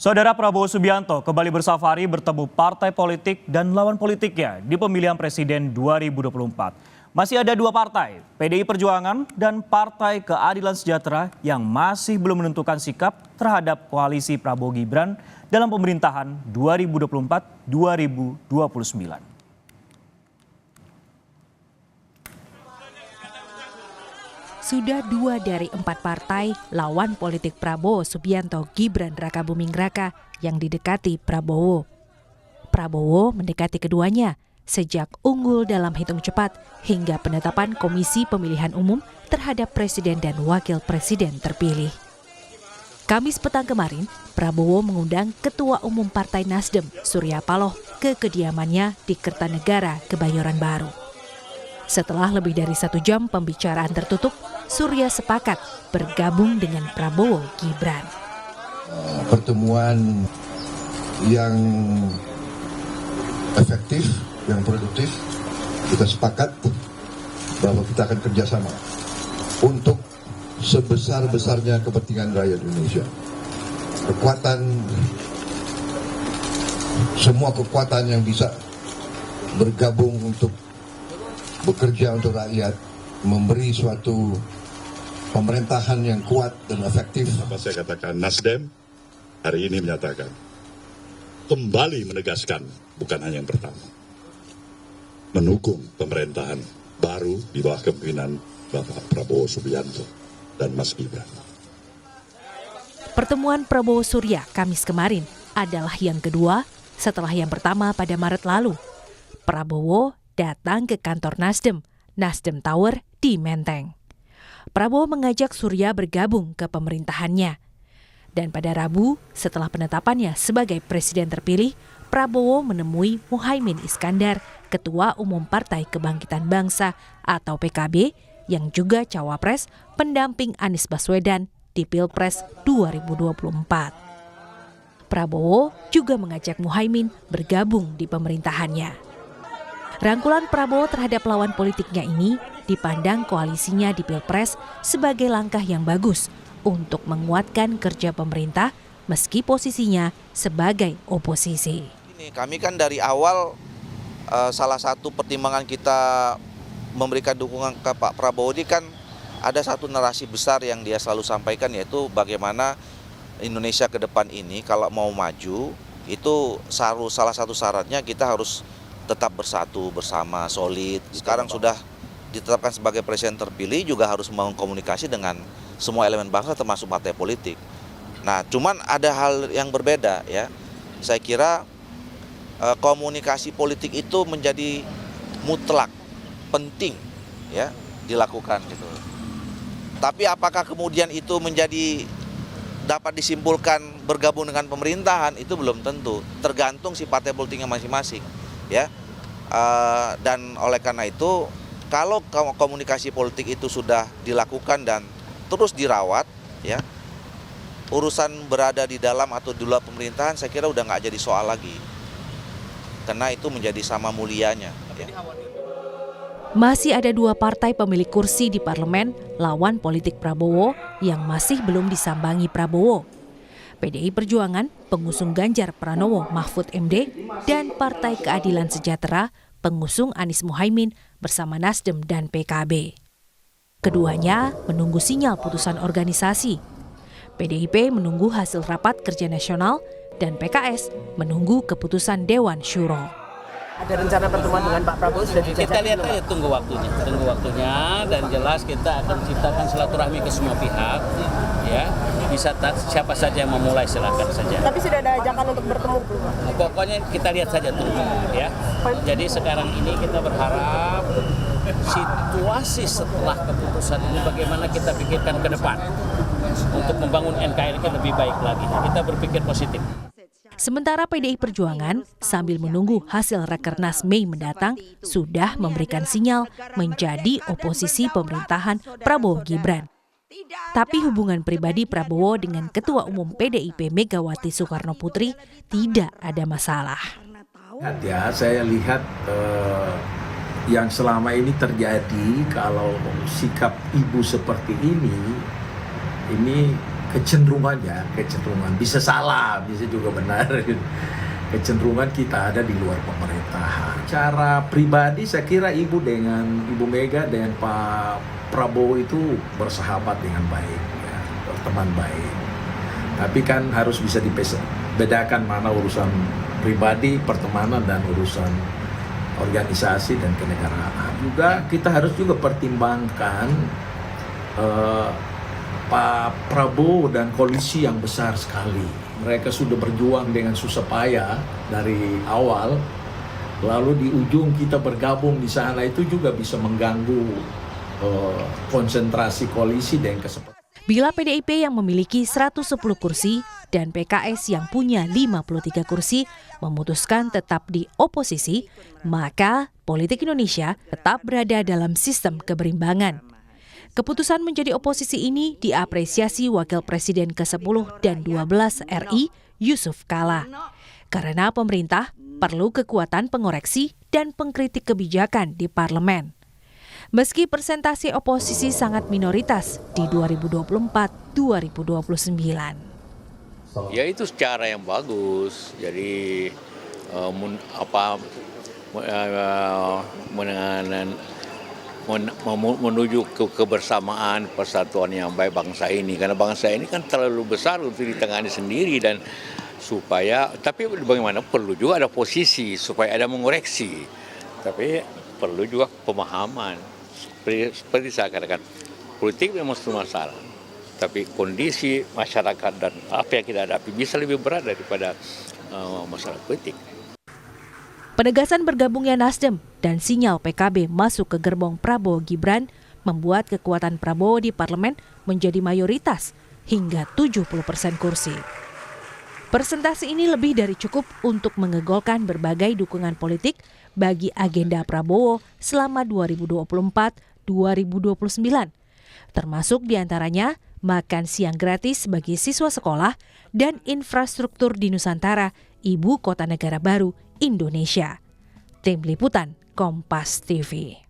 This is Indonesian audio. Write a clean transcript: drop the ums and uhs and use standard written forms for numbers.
Saudara Prabowo Subianto kembali bersafari bertemu partai politik dan lawan politiknya di pemilihan presiden 2024. Masih ada dua partai, PDI Perjuangan dan Partai Keadilan Sejahtera yang masih belum menentukan sikap terhadap koalisi Prabowo Gibran dalam pemerintahan 2024-2029. Sudah 2 dari 4 partai lawan politik Prabowo Subianto Gibran Rakabuming Raka yang didekati Prabowo. Prabowo mendekati keduanya sejak unggul dalam hitung cepat hingga penetapan Komisi Pemilihan Umum terhadap Presiden dan Wakil Presiden terpilih. Kamis petang kemarin, Prabowo mengundang Ketua Umum Partai Nasdem, Surya Paloh, ke kediamannya di Kertanegara, Kebayoran Baru. Setelah lebih dari 1 jam pembicaraan tertutup, Surya sepakat bergabung dengan Prabowo Gibran. Pertemuan yang efektif, yang produktif, kita sepakat bahwa kita akan kerjasama untuk sebesar-besarnya kepentingan rakyat Indonesia. Semua kekuatan yang bisa bergabung untuk bekerja untuk rakyat, memberi suatu pemerintahan yang kuat dan efektif. Apa saya katakan, Nasdem hari ini menyatakan, kembali menegaskan, bukan hanya yang pertama, mendukung pemerintahan baru di bawah kepemimpinan Bapak Prabowo Subianto dan Mas Gibran. Pertemuan Prabowo Surya Kamis kemarin adalah yang kedua setelah yang pertama pada Maret lalu. Prabowo datang ke kantor Nasdem Tower di Menteng. Prabowo mengajak Surya bergabung ke pemerintahannya. Dan pada Rabu, setelah penetapannya sebagai presiden terpilih, Prabowo menemui Muhaimin Iskandar, Ketua Umum Partai Kebangkitan Bangsa atau PKB, yang juga cawapres pendamping Anies Baswedan di Pilpres 2024. Prabowo juga mengajak Muhaimin bergabung di pemerintahannya. Rangkulan Prabowo terhadap lawan politiknya ini dipandang koalisinya di Pilpres sebagai langkah yang bagus untuk menguatkan kerja pemerintah meski posisinya sebagai oposisi. Kami kan dari awal salah satu pertimbangan kita memberikan dukungan ke Pak Prabowo ini kan ada satu narasi besar yang dia selalu sampaikan, yaitu bagaimana Indonesia ke depan ini kalau mau maju itu salah satu syaratnya kita harus tetap bersatu bersama, solid. Sekarang sudah ditetapkan sebagai presiden terpilih, juga harus membangun komunikasi dengan semua elemen bangsa termasuk partai politik. Nah, cuman ada hal yang berbeda ya. Saya kira komunikasi politik itu menjadi mutlak, penting ya dilakukan gitu. Tapi apakah kemudian itu dapat disimpulkan bergabung dengan pemerintahan, itu belum tentu. Tergantung si partai politiknya masing-masing. Ya, dan oleh karena itu kalau komunikasi politik itu sudah dilakukan dan terus dirawat, ya, urusan berada di dalam atau di luar pemerintahan saya kira udah nggak jadi soal lagi, karena itu menjadi sama mulianya. Ya. Masih ada 2 partai pemilik kursi di parlemen lawan politik Prabowo yang masih belum disambangi Prabowo. PDI Perjuangan, pengusung Ganjar Pranowo Mahfud MD, dan Partai Keadilan Sejahtera, pengusung Anies Muhaimin bersama Nasdem dan PKB. Keduanya menunggu sinyal putusan organisasi. PDIP menunggu hasil rapat kerja nasional dan PKS menunggu keputusan Dewan Syuro. Ada rencana pertemuan dengan Pak Prabowo sudah dijajaki? Kita lihat aja, tunggu waktunya dan jelas kita akan ciptakan silaturahmi ke semua pihak, ya. Bisa siapa saja yang memulai silakan saja. Tapi sudah ada ajakan untuk bertemu belum? Pokoknya kita lihat saja tunggu, ya. Jadi sekarang ini kita berharap situasi setelah keputusan ini bagaimana kita pikirkan ke depan untuk membangun NKRI lebih baik lagi. Kita berpikir positif. Sementara PDI Perjuangan sambil menunggu hasil Rakernas Mei mendatang sudah memberikan sinyal menjadi oposisi pemerintahan Prabowo Gibran. Tapi hubungan pribadi Prabowo dengan Ketua Umum PDIP Megawati Soekarno Putri tidak ada masalah. Ya, saya lihat yang selama ini terjadi, kalau sikap ibu seperti ini kecenderungan bisa salah, bisa juga benar. Kecenderungan kita ada di luar pemerintahan. Cara pribadi saya kira Ibu Mega dengan Pak Prabowo itu bersahabat dengan baik, ya, berteman baik. Tapi kan harus bisa dibedakan mana urusan pribadi, pertemanan, dan urusan organisasi dan kenegaraan. Juga kita harus juga pertimbangkan Pak Prabowo dan koalisi yang besar sekali. Mereka sudah berjuang dengan susah payah dari awal, lalu di ujung kita bergabung di sana, itu juga bisa mengganggu konsentrasi koalisi dan kesepakatan. Bila PDIP yang memiliki 110 kursi dan PKS yang punya 53 kursi memutuskan tetap di oposisi, maka politik Indonesia tetap berada dalam sistem keberimbangan. Keputusan menjadi oposisi ini diapresiasi Wakil Presiden ke-10 dan 12 RI, Yusuf Kala. Karena pemerintah perlu kekuatan pengoreksi dan pengkritik kebijakan di parlemen. Meski persentase oposisi sangat minoritas di 2024-2029. Ya itu secara yang bagus. Jadi menuju ke kebersamaan, persatuan yang baik bangsa ini. Karena bangsa ini kan terlalu besar untuk ditangani sendiri, dan tapi bagaimana perlu juga ada posisi supaya ada mengoreksi. Tapi perlu juga pemahaman. Seperti saya katakan, politik memang semua masalah. Tapi kondisi masyarakat dan apa yang kita hadapi bisa lebih berat daripada masalah politik. Penegasan bergabungnya Nasdem dan sinyal PKB masuk ke gerbong Prabowo Gibran membuat kekuatan Prabowo di parlemen menjadi mayoritas hingga 70% kursi. Persentase ini lebih dari cukup untuk mengegolkan berbagai dukungan politik bagi agenda Prabowo selama 2024-2029, termasuk diantaranya makan siang gratis bagi siswa sekolah dan infrastruktur di Nusantara, ibu kota negara baru Indonesia. Tim Liputan Kompas TV.